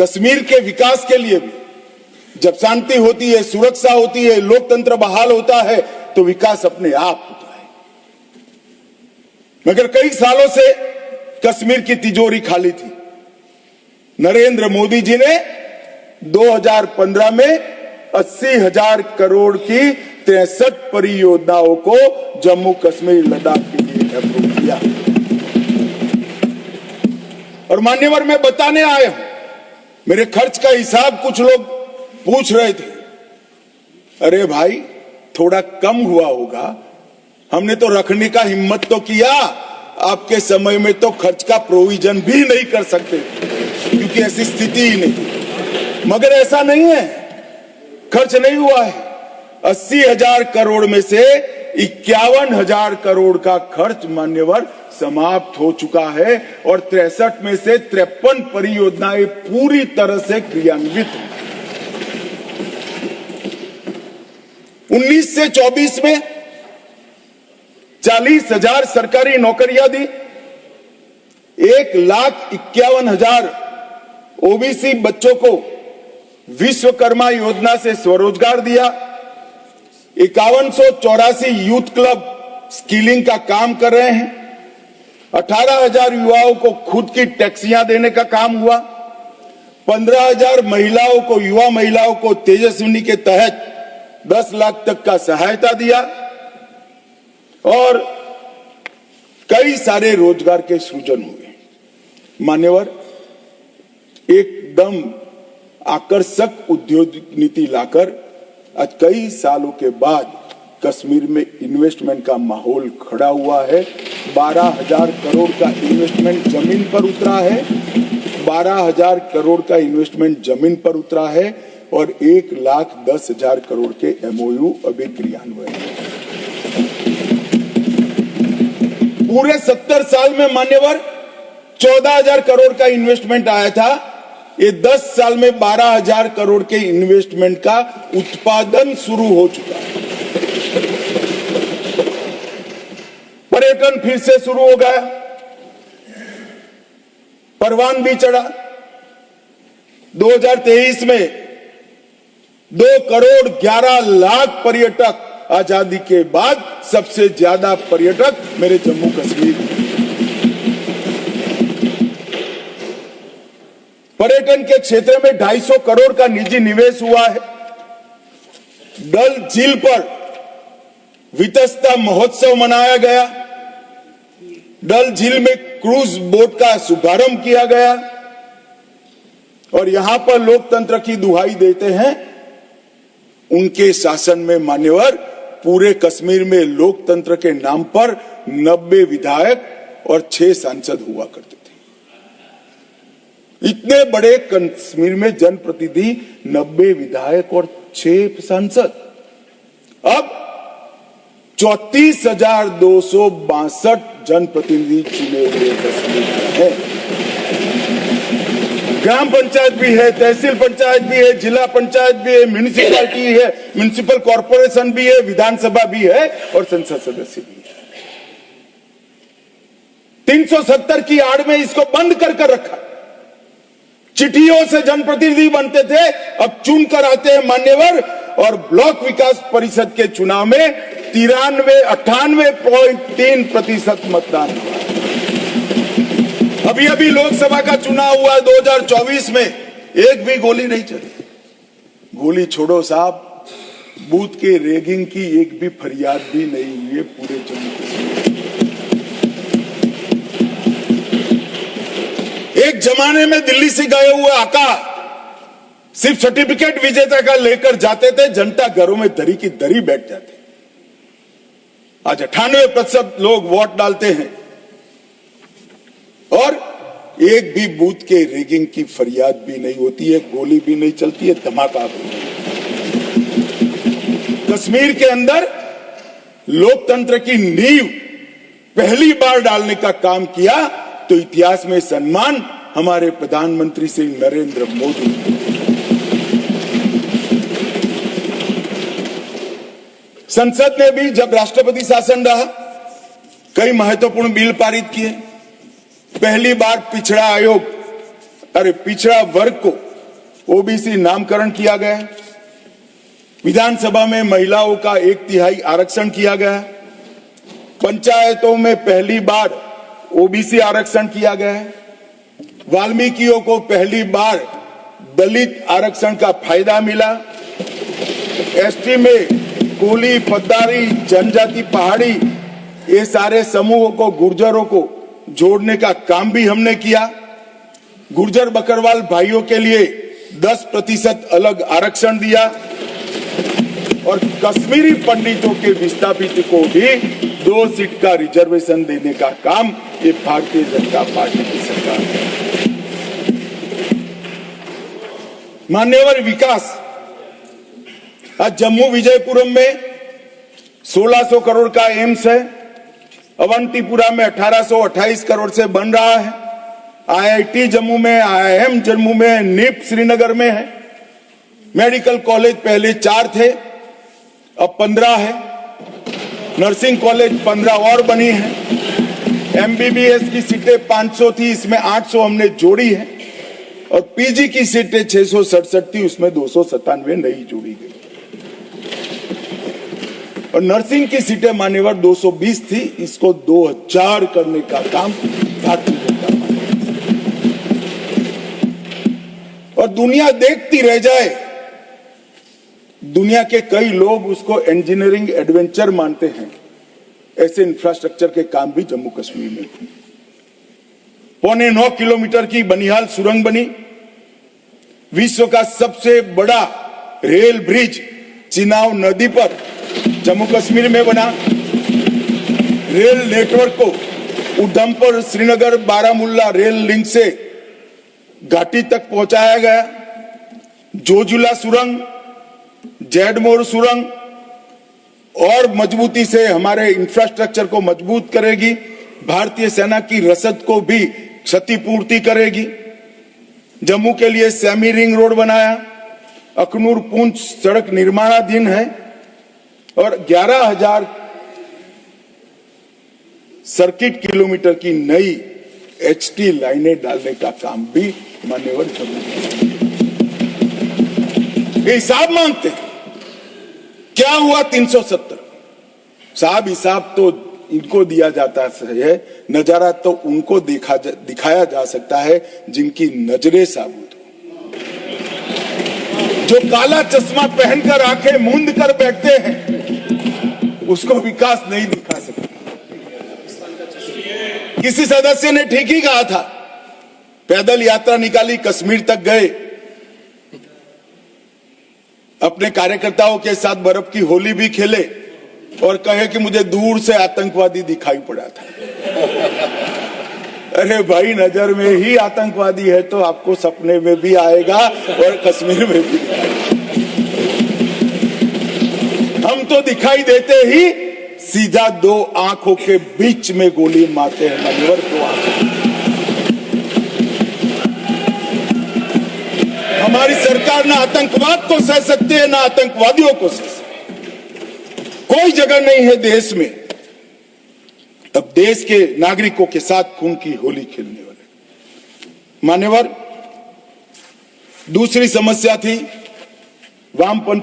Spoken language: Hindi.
कश्मीर के विकास के लिए भी जब शांति होती है, सुरक्षा होती है, लोकतंत्र बहाल होता है तो विकास अपने आप होता है। मगर कई सालों से कश्मीर की तिजोरी खाली थी। नरेंद्र मोदी जी ने 2015 में 80,000 करोड़ की 63 परियोजनाओं को जम्मू कश्मीर लद्दाख के लिए अप्रूव किया। और मान्यवर, मैं बताने आया हूं, मेरे खर्च का हिसाब कुछ लोग पूछ रहे थे, अरे भाई थोड़ा कम हुआ होगा, हमने तो रखने का हिम्मत तो किया, आपके समय में तो खर्च का प्रोविजन भी नहीं कर सकते क्योंकि ऐसी स्थिति ही नहीं। मगर ऐसा नहीं है, खर्च नहीं हुआ है। 80,000 करोड़ में से 51,000 करोड़ का खर्च मान्यवर समाप्त हो चुका है और 63 में से 53 परियोजनाएं पूरी तरह से क्रियान्वित हैं। 19 से 24 में 40,000 सरकारी नौकरियां दी, 1,51,000 ओबीसी बच्चों को विश्वकर्मा योजना से स्वरोजगार दिया, 5184 यूथ क्लब स्किलिंग का काम कर रहे हैं, 18,000 युवाओं को खुद की टैक्सियां देने का काम हुआ, 15,000 महिलाओं को, युवा महिलाओं को तेजस्विनी के तहत 10 लाख तक का सहायता दिया और कई सारे रोजगार के सृजन हुए। मान्यवर, एकदम आकर्षक उद्योग नीति लाकर आज कई सालों के बाद कश्मीर में इन्वेस्टमेंट का माहौल खड़ा हुआ है। 12,000 करोड़ का इन्वेस्टमेंट जमीन पर उतरा है, 12,000 करोड़ का इन्वेस्टमेंट जमीन पर उतरा है और 1,10,000 करोड़ के एमओयू अभी क्रियान्वयन है। पूरे 70 साल में मान्यवर 14,000 करोड़ का इन्वेस्टमेंट आया था, ये 10 साल में 12,000 करोड़ के इन्वेस्टमेंट का उत्पादन शुरू हो चुका है। पर्यटन फिर से शुरू हो गया, परवान भी चढ़ा। 2023 में 2 करोड़ 11 लाख पर्यटक, आजादी के बाद सबसे ज्यादा पर्यटक मेरे जम्मू कश्मीर। पर्यटन के क्षेत्र में 250 करोड़ का निजी निवेश हुआ है। डल झील पर वितस्ता महोत्सव मनाया गया, डल झील में क्रूज बोट का शुभारंभ किया गया और यहां पर लोकतंत्र की दुहाई देते हैं। उनके शासन में मान्यवर पूरे कश्मीर में लोकतंत्र के नाम पर 90 विधायक और 6 सांसद हुआ करते थे। इतने बड़े कश्मीर में जनप्रतिनिधि, 90 विधायक और 6 सांसद। अब 34,262 जनप्रतिनिधि चुने हुए कश्मीर में है। ग्राम पंचायत भी है, तहसील पंचायत भी है, जिला पंचायत भी है, म्यूनिसिपैलिटी है, म्यूनिसिपल कॉर्पोरेशन भी है, विधानसभा भी है और संसद सदस्य भी है। 370 की आड़ में इसको बंद कर रखा। चिट्ठियों से जनप्रतिनिधि बनते थे, अब चुन कर आते हैं मान्यवर। और ब्लॉक विकास परिषद के चुनाव में 98.3% मतदान हुआ। अभी अभी लोकसभा का चुनाव हुआ 2024 में, एक भी गोली नहीं चली। गोली छोड़ो साहब, बूथ के रैगिंग की एक भी फरियाद भी नहीं हुई है पूरे जम्मू कश्मीर। एक जमाने में दिल्ली से गए हुए आका सिर्फ सर्टिफिकेट विजेता का लेकर जाते थे, जनता घरों में दरी की दरी बैठ जाते। आज 98% लोग वोट डालते हैं और एक भी बूथ के रैगिंग की फरियाद भी नहीं होती है, गोली भी नहीं चलती है, धमाका भी नहीं। कश्मीर के अंदर लोकतंत्र की नींव पहली बार डालने का काम किया तो इतिहास में सम्मान हमारे प्रधानमंत्री श्री नरेंद्र मोदी। संसद ने भी जब राष्ट्रपति शासन रहा कई महत्वपूर्ण बिल पारित किए। पहली बार पिछड़ा आयोग, पिछड़ा वर्ग को ओबीसी नामकरण किया गया। विधानसभा में महिलाओं का 1/3 आरक्षण किया गया। पंचायतों में पहली बार ओबीसी आरक्षण किया गया है। वाल्मीकियों को पहली बार दलित आरक्षण का फायदा मिला। एसटी में कोली, पद्दारी, जनजाति, पहाड़ी, ये सारे समूहों को, गुर्जरों को जोड़ने का काम भी हमने किया। गुर्जर बकरवाल भाइयों के लिए 10% अलग आरक्षण दिया और कश्मीरी पंडितों के विस्थापित को भी 2 सीट का रिजर्वेशन देने का काम ये भारतीय जनता पार्टी की सरकार है। मान्यवर विकास, आज जम्मू विजयपुरम में 1600 करोड़ का एम्स है। अवंतीपुरा में 1828 करोड़ से बन रहा है। आईआईटी जम्मू में, आईआईएम जम्मू में, निप श्रीनगर में है। मेडिकल कॉलेज पहले 4 थे, अब 15 है। नर्सिंग कॉलेज 15 और बनी है। एमबीबीएस की सीटें 500 थी, इसमें 800 हमने जोड़ी है। और पीजी की सीटें 667 थी, उसमें 297 नई जोड़ी गई। और नर्सिंग की सीटें मान्यवर 220 थी, इसको 2000 करने का काम भारतीय जनता पार्टी। और दुनिया देखती रह जाए। दुनिया के कई लोग उसको इंजीनियरिंग एडवेंचर मानते हैं। ऐसे इंफ्रास्ट्रक्चर के काम भी जम्मू कश्मीर में हुए। 9.25 किलोमीटर की बनिहाल सुरंग बनी। विश्व का सबसे बड़ा रेल ब्रिज चिनाब नदी पर जम्मू कश्मीर में बना। रेल नेटवर्क को उधमपुर, श्रीनगर, बारामुल्ला रेल लिंक से घाटी तक पहुंचाया गया। जोजिला सुरंग, जैडमोर सुरंग और मजबूती से हमारे इंफ्रास्ट्रक्चर को मजबूत करेगी। भारतीय सेना की रसद को भी क्षतिपूर्ति करेगी। जम्मू के लिए सेमी रिंग रोड बनाया। अखनूर पुंछ सड़क निर्माणाधीन है और 11,000 सर्किट किलोमीटर की नई एचटी लाइनें डालने का काम भी मान्यवर जम्मू हिसाब मांगते हैं। क्या हुआ 370? साहब हिसाब तो इनको दिया जाता है, नजारा तो उनको दिखाया जा सकता है जिनकी नजरें साबुत हो। जो काला चश्मा पहनकर आंखें मूंद कर बैठते हैं, उसको विकास नहीं दिखा सकते। किसी सदस्य ने ठीक ही कहा था, पैदल यात्रा निकाली, कश्मीर तक गए, अपने कार्यकर्ताओं के साथ बर्फ की होली भी खेले और कहे कि मुझे दूर से आतंकवादी दिखाई पड़ा था। अरे भाई, नजर में ही आतंकवादी है तो आपको सपने में भी आएगा और कश्मीर में भी आएगा। हम तो दिखाई देते ही सीधा 2 आंखों के बीच में गोली मारते हैं मान्यवर। 2 आंखों। हमारी सरकार ना आतंकवाद को सह सकती है, ना आतंकवादियों को सह सकती। कोई जगह नहीं है देश में अब देश के नागरिकों के साथ खून की होली खेलने वाले। मान्यवर, दूसरी समस्या थी वामपंथी